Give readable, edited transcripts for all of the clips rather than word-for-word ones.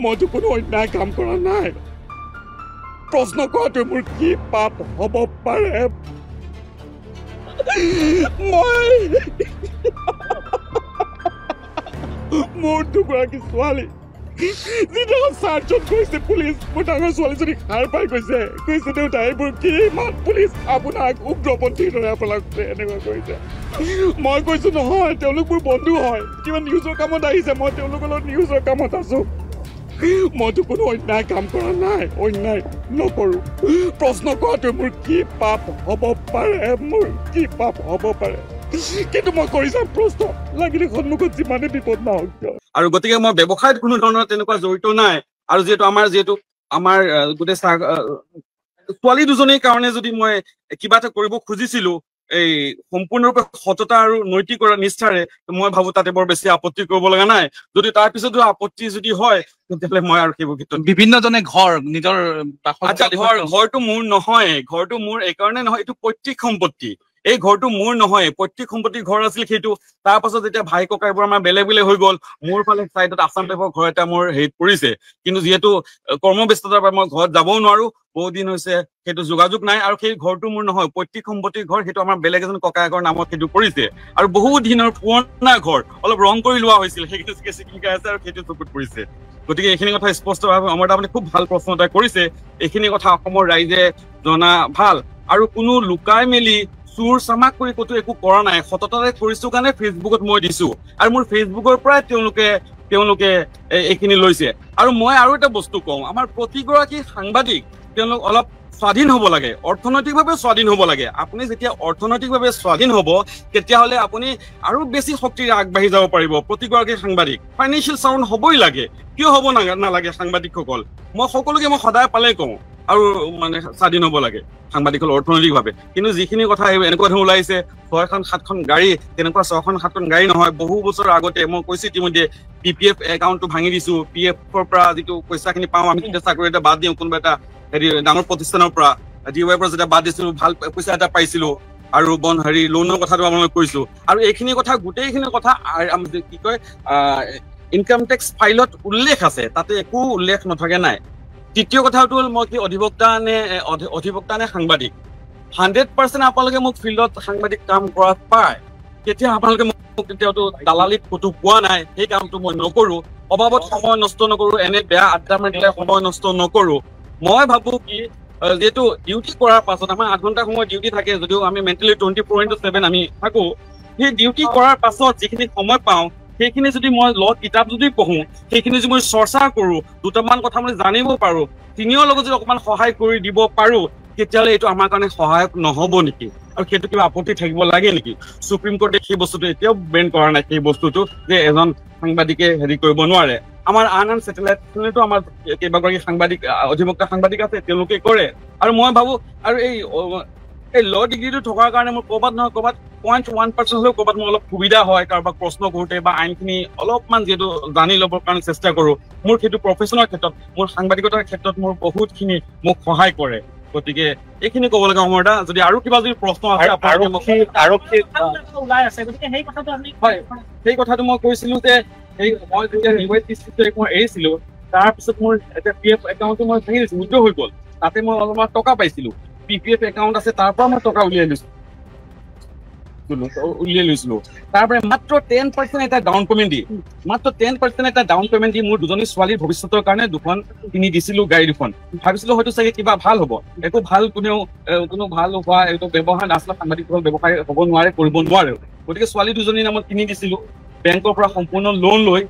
মইতো কোনো অন্যায় কাম কৰা নাই প্ৰশ্ন কৰাটো মোৰ কি পাপ হ'ব পাৰে মই মোৰ দুগৰাকী ছোৱালী যিদিনা চাৰ্জত গৈছে পুলিচ মোৰ ডাঙৰ ছোৱালীজনীক হাৰ পাই গৈছে দেউতা এইবোৰ কি ইমান পুলিচ আপোনাক উগ্ৰপন্থীৰ দৰে আপোনাক এনেকুৱা কৰিছে মই কৈছো নহয় তেওঁলোক মোৰ বন্ধু হয় কিমান নিউজৰ কামত আহিছে মই তেওঁলোকৰ লগত নিউজৰ কামত আছো মইতো কোনো অন্যায় কাম কৰা নাই অন্যায় নকৰো প্ৰশ্ন কৰাটো মোৰ কি পাপ হ'ব পাৰে মোৰ কি পাপ হ'ব পাৰে কিন্তু মই কৰি যাম প্ৰশ্ন লাগিলে সন্মুখত যিমানে বিপদ নহওক আৰু গতিকে মই ব্যৱসায়ত কোনো ধৰণৰ তেনেকুৱা জড়িত নাই আৰু যিহেতু আমাৰ গোটেই ছোৱালী দুজনীৰ কাৰণে যদি মই কিবা এটা কৰিব খুজিছিলো এই সম্পূৰ্ণৰূপে সততা আৰু নৈতিক নিষ্ঠাৰে মই ভাবো তাতে বৰ বেছি আপত্তি কৰিব লগা নাই যদি তাৰ পিছতো আপত্তি যদি হয় তেতিয়াহ'লে মই আৰু সেইবোৰ ক্ষেত্ৰত বিভিন্নজনে ঘৰ নিজৰ ঘৰটো মোৰ নহয় ঘৰটো মোৰ এইকাৰণে নহয় এইটো পৈতৃক সম্পত্তি এই ঘৰটো মোৰ নহয় পৈতৃক সম্পত্তিৰ ঘৰ আছিল সেইটো তাৰ পাছত যেতিয়া ভাই ককাইবোৰ আমাৰ বেলেগ বেলেগ হৈ গ'ল মোৰ ফালে চাইডত আছাম টাইপৰ ঘৰ এটা মোৰ হেৰিত পৰিছে কিন্তু যিহেতু কৰ্মব্যস্ততাৰ পৰা মই ঘৰত যাবও নোৱাৰো বহুত দিন হৈছে সেইটো যোগাযোগ নাই আৰু সেই ঘৰটো মোৰ নহয় পৈতৃক সম্পত্তিৰ ঘৰ সেইটো আমাৰ বেলেগ এজন ককায়েকৰ নামত সেইটো পৰিছে আৰু বহুত দিনৰ পুৰণা ঘৰ অলপ ৰং কৰি লোৱা হৈছিল সেইখিনি চিকিৎসা আছে আৰু সেইটো চকুত পৰিছে গতিকে এইখিনি কথা স্পষ্টভাৱে আমাৰ আপুনি খুব ভাল প্ৰশ্ন এটা কৰিছে এইখিনি কথা অসমৰ ৰাইজে জনা ভাল আৰু কোনো লুকাই মেলি চুৰ চামাক কৰি ক'তো একো কৰা নাই সততাৰে কৰিছো কাৰণে ফেচবুকত মই দিছো আৰু মোৰ ফেচবুকৰ পৰাই তেওঁলোকে এইখিনি লৈছে আৰু মই আৰু এটা বস্তু কওঁ আমাৰ প্ৰতিগৰাকী সাংবাদিক তেওঁলোক অলপ স্বাধীন হ'ব লাগে অৰ্থনৈতিকভাৱে স্বাধীন হ'ব লাগে আপুনি যেতিয়া অৰ্থনৈতিকভাৱে স্বাধীন হ'ব তেতিয়াহ'লে আপুনি আৰু বেছি শক্তিৰে আগবাঢ়ি যাব পাৰিব প্ৰতিগৰাকী সাংবাদিক ফাইনেন্সিয়েল চাউণ্ড হ'বই লাগে কিয় হ'ব নালাগে সাংবাদিকসকল মই সকলোকে মই সদায় পালে কওঁ আৰু মানে স্বাধীন হ'ব লাগে সাংবাদিকসকল অৰ্থনৈতিকভাৱে কিন্তু যিখিনি কথা এনেকুৱা ধৰণৰ ওলাইছে 6-7খন গাড়ী তেনেকুৱা 6-7খন গাড়ী নহয় বহু বছৰ আগতে মই কৈছো ইতিমধ্যে PPF একাউণ্টটো ভাঙি দিছো PFৰ পৰা যিটো পইচাখিনি পাওঁ আমি তেতিয়া চাকৰি এটা বাদ দিওঁ কোনোবা এটা হেৰি ডাঙৰ প্ৰতিষ্ঠানৰ পৰা DYৰ পৰা যেতিয়া বাদ দিছিলো ভাল পইচা এটা পাইছিলো আৰু লোনৰ কথাটো মই কৈছো আৰু এইখিনি কথা গোটেইখিনি কথা কি কয় ইনকাম টেক্স ফাইলত উল্লেখ আছে তাতে একো উল্লেখ নথকা নাই তৃতীয় কথাটো হ'ল মই কি অধিবক্তা নে সাংবাদিক 100% আপোনালোকে মোক ফিল্ডত সাংবাদিক কাম কৰা পায় তেতিয়া আপোনালোকে মোক তেতিয়াতো দালালিত ক'তো পোৱা নাই সেই কামটো মই নকৰো অবাবত সময় নষ্ট নকৰো এনে বেয়া আড্ডা মাৰিলে সময় নষ্ট নকৰো মই ভাবো কি যেহেতু ডিউটি কৰাৰ পাছত আমাৰ 8 ঘণ্টা সময় ডিউটি থাকে যদিও আমি মেণ্টেলি 24/7 আমি থাকো সেই ডিউটি কৰাৰ পাছত যিখিনি সময় পাওঁ সেইখিনি যদি মই কিতাপ যদি পঢ়ো সেইখিনি যদি মই চৰ্চা কৰো দুটামান কথা মই জানিব পাৰো তিনিও লগত যদি অকমান সহায় কৰি দিব পাৰো তেতিয়াহ'লে এইটো আমাৰ কাৰণে সহায়ক নহ'ব নেকি আৰু সেইটো কিবা আপত্তি থাকিব লাগে নেকি সুপ্ৰিম কোৰ্টে সেই বস্তুটো এতিয়াও বেন কৰা নাই সেই বস্তুটো যে এজন সাংবাদিকে হেৰি কৰিব নোৱাৰে আমাৰ আন চেটেলাইটতো আমাৰ কেইবাগৰাকী সাংবাদিক অধিবক্তা সাংবাদিক আছে তেওঁলোকে কৰে আৰু মই ভাবো আৰু এই ল ডিগ্ৰীটো থকাৰ কাৰণে মোৰ ক'ৰবাত নহয় ক'ৰবাত 0.1% হ'লেও ক'ৰবাত মোৰ অলপ সুবিধা হয় কাৰোবাক প্ৰশ্ন কৰোঁতে বা আইনখিনি অলপমান যিহেতু জানি ল'বৰ কাৰণে চেষ্টা কৰোঁ মোৰ সেইটো প্ৰফেশ্যনৰ ক্ষেত্ৰত মোৰ সাংবাদিকতাৰ ক্ষেত্ৰত মোৰ বহুতখিনি মোক সহায় কৰে গতিকে এইখিনি ক'ব লগা অমৰ দা যদি আৰু কিবা যদি প্ৰশ্ন আছে সেই কথাটো মই কৈছিলো যে মই যেতিয়া মই এৰিছিলো তাৰপিছত মোৰ এতিয়া PF একাউণ্টটো মই ভাঙি দিছো উইথড্ৰ হৈ গ'ল তাতে মই অলপমান টকা পাইছিলো PPF একাউণ্ট আছে তাৰ পৰা মই টকা উলিয়াই লৈছিলো তাৰপৰা মাত্ৰ 10% এটা ডাউন পেমেণ্ট দি মোৰ দুজনী ছোৱালীৰ ভৱিষ্যতৰ কাৰণে দুখন কিনি দিছিলো গাড়ী দুখন ভাবিছিলো হয়তো চাগে কিবা ভাল হ'ব একো ভাল কোনো ভাল হোৱা এইটো ব্যৱসায় নাছিলে সাংবাদিকসকল ব্যৱসায় হ'ব নোৱাৰে কৰিব নোৱাৰে গতিকে ছোৱালী দুজনীৰ নামত কিনি দিছিলো বেংকৰ পৰা সম্পূৰ্ণ লোন লৈ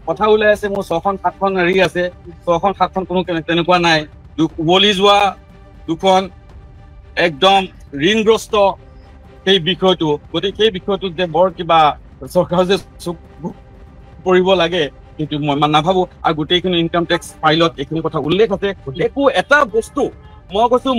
কথা ওলাই আছে মোৰ 6-7খন হেৰি আছে 6-7খন কোনো তেনেকুৱা নাই উভলি যোৱা দুখন একদম ঋণগ্ৰস্ত সেই বিষয়টো গতিকে সেই বিষয়টোত যে বৰ কিবা চৰকাৰ যে কৰিব লাগে কিন্তু মই নাভাবো আৰু গোটেইখিনি ইনকাম টেক্স ফাইলত এইখিনি কথা উল্লেখ আছে একো এটা বস্তু মই কৈছো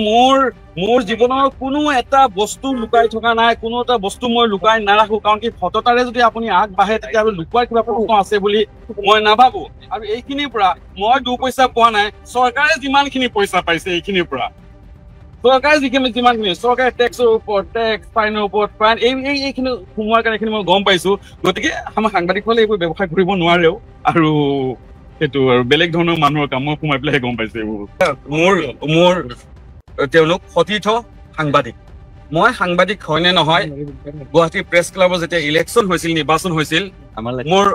মোৰ জীৱনৰ কোনো এটা বস্তু লুকাই থকা নাই কোনো এটা বস্তু মই লুকাই নাৰাখো কাৰণ কি সততাৰে যদি আপুনি আগবাঢ়ে তেতিয়াহ'লে লুকুৱাৰ কিবা প্ৰশ্ন আছে বুলি মই নাভাবো আৰু এইখিনিৰ পৰা মই 2 পইচা পোৱা নাই চৰকাৰে যিমানখিনি পইচা পাইছে এইখিনিৰ পৰা চৰকাৰে যিমানখিনি চৰকাৰে টেক্সৰ ওপৰত টেক্স ফাইনৰ ওপৰত ফাইন এইখিনি সোমোৱাৰ কাৰণে এইখিনি মই গম পাইছো গতিকে আমাৰ সাংবাদিকসকলে এইবোৰ ব্যৱসায় কৰিব নোৱাৰেও আৰু সেইটো আৰু বেলেগ ধৰণৰ মানুহৰ কামত সোমাই পেলাই গম পাইছে এইবোৰ মোৰ তেওঁলোক সতীৰ্থ সাংবাদিক মই সাংবাদিক হয়নে নহয় গুৱাহাটী প্ৰেছ ক্লাবৰ যেতিয়া ইলেকশ্যন হৈছিল নিৰ্বাচন হৈছিল মোৰ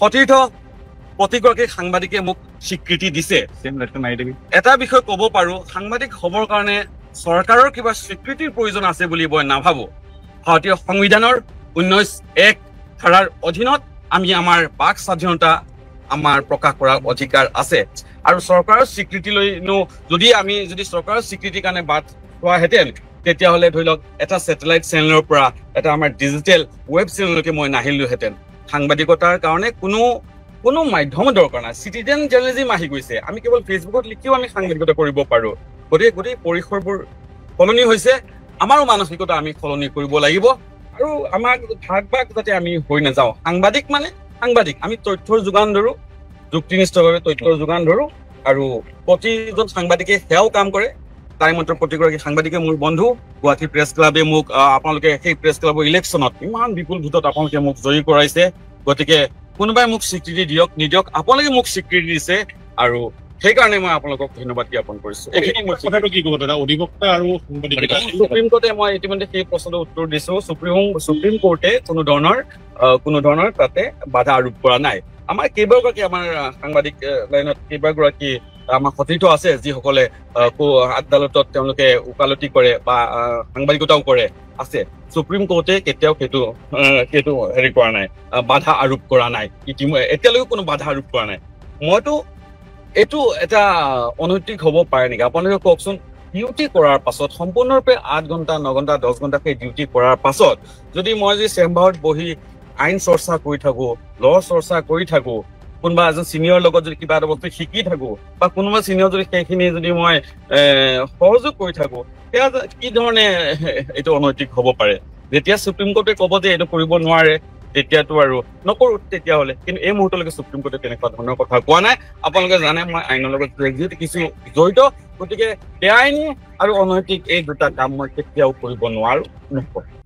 সতীৰ্থ প্ৰতিগৰাকী সাংবাদিকে মোক স্বীকৃতি দিছে এটা বিষয় ক'ব পাৰো সাংবাদিক হ'বৰ কাৰণে চৰকাৰৰ কিবা স্বীকৃতিৰ প্ৰয়োজন আছে বুলি মই নাভাবো ভাৰতীয় সংবিধানৰ 19(1) ধাৰাৰ অধীনত আমি আমাৰ বাক স্বাধীনতা আমাৰ প্ৰকাশ কৰাৰ অধিকাৰ আছে আৰু চৰকাৰৰ স্বীকৃতি লৈনো যদি চৰকাৰৰ স্বীকৃতিৰ কাৰণে বাট হোৱাহেঁতেন তেতিয়াহ'লে ধৰি লওক এটা ছেটেলাইট চেনেলৰ পৰা এটা আমাৰ ডিজিটেল ৱেব চেনেললৈকে মই নাহিলোহেঁতেন সাংবাদিকতাৰ কাৰণে কোনো মাধ্যম দৰকাৰ নাই চিটিজেন জাৰ্নেলিজম আহি গৈছে আমি কেৱল ফেচবুকত লিখিও আমি সাংবাদিকতা কৰিব পাৰো গতিকে পৰিসৰবোৰ সলনি হৈছে আমাৰো মানসিকতা আমি সলনি কৰিব লাগিব আৰু আমাক ভাগ যাতে আমি হৈ নাযাওঁ সাংবাদিক মানে সাংবাদিক আমি তথ্যৰ যোগান ধৰো যুক্তিনিষ্ঠভাৱে তথ্যৰ যোগান ধৰো আৰু প্ৰতিজন সাংবাদিকে সেয়াও কাম কৰে তাই মাত্ৰ প্ৰতিগৰাকী সাংবাদিকে মোৰ বন্ধু গুৱাহাটী প্ৰেছ ক্লাবে মোক আপোনালোকে সেই প্ৰেছ ক্লাবৰ ইলেকশ্যনত ইমান বিপুল ভোটত আপোনালোকে মোক জয়ী কৰাইছে গতিকে কোনোবাই মোক স্বীকৃতি দিয়ক নিদিয়ক আপোনালোকে মোক স্বীকৃতি দিছে আৰু সেইকাৰণে মই আপোনালোকক ধন্যবাদ জ্ঞাপন কৰিছো এইখিনি মোৰ কথাটো কি ক'ব দাদা অধিবক্তা আৰু সাংবাদিকতা সুপ্ৰিম কোৰ্টে মই ইতিমধ্যে সেই প্ৰশ্নটোৰ উত্তৰ দিছো সুপ্ৰিম কোৰ্টে কোনো ধৰণৰ তাতে বাধা আৰোপ কৰা নাই আমাৰ কেইবাগৰাকী আমাৰ সাংবাদিক লাইনত কেইবাগৰাকী আমাৰ সতীৰ্থ আছে যিসকলে আদালতত তেওঁলোকে ওকালতি কৰে বা সাংবাদিকতাও কৰে আছে সুপ্ৰিম কোৰ্টে কেতিয়াও সেইটো হেৰি কৰা নাই বাধা আৰোপ কৰা নাই এতিয়ালৈকে কোনো বাধা আৰোপ কৰা নাই মইতো এইটো এটা অনৈতিক হ'ব পাৰে নেকি আপোনালোকে কওকচোন ডিউটি কৰাৰ পাছত সম্পূৰ্ণৰূপে 8 ঘণ্টা 9 ঘণ্টা 10 ঘণ্টাকে ডিউটি কৰাৰ পাছত যদি মই চেম্বাৰত বহি আইন চৰ্চা কৰি থাকো ল চৰ্চা কৰি থাকো কোনোবা এজন চিনিয়ৰ লগত যদি কিবা এটা বস্তু শিকি থাকো বা কোনোবা চিনিয়ৰ যদি সেইখিনি যদি মই সহযোগ কৰি থাকো সেয়া কি ধৰণে এইটো অনৈতিক হ'ব পাৰে যেতিয়া সুপ্ৰিম কোৰ্টে ক'ব যে এইটো কৰিব নোৱাৰে তেতিয়াতো আৰু নকৰো তেতিয়াহ'লে কিন্তু এই মুহূৰ্তলৈকে সুপ্ৰিম কোৰ্টে তেনেকুৱা ধৰণৰ কথা কোৱা নাই আপোনালোকে জানে মই আইনৰ লগত কিছু জড়িত গতিকে বেআইনী আৰু অনৈতিক এই দুটা কাম মই কেতিয়াও কৰিব নোৱাৰো নকৰো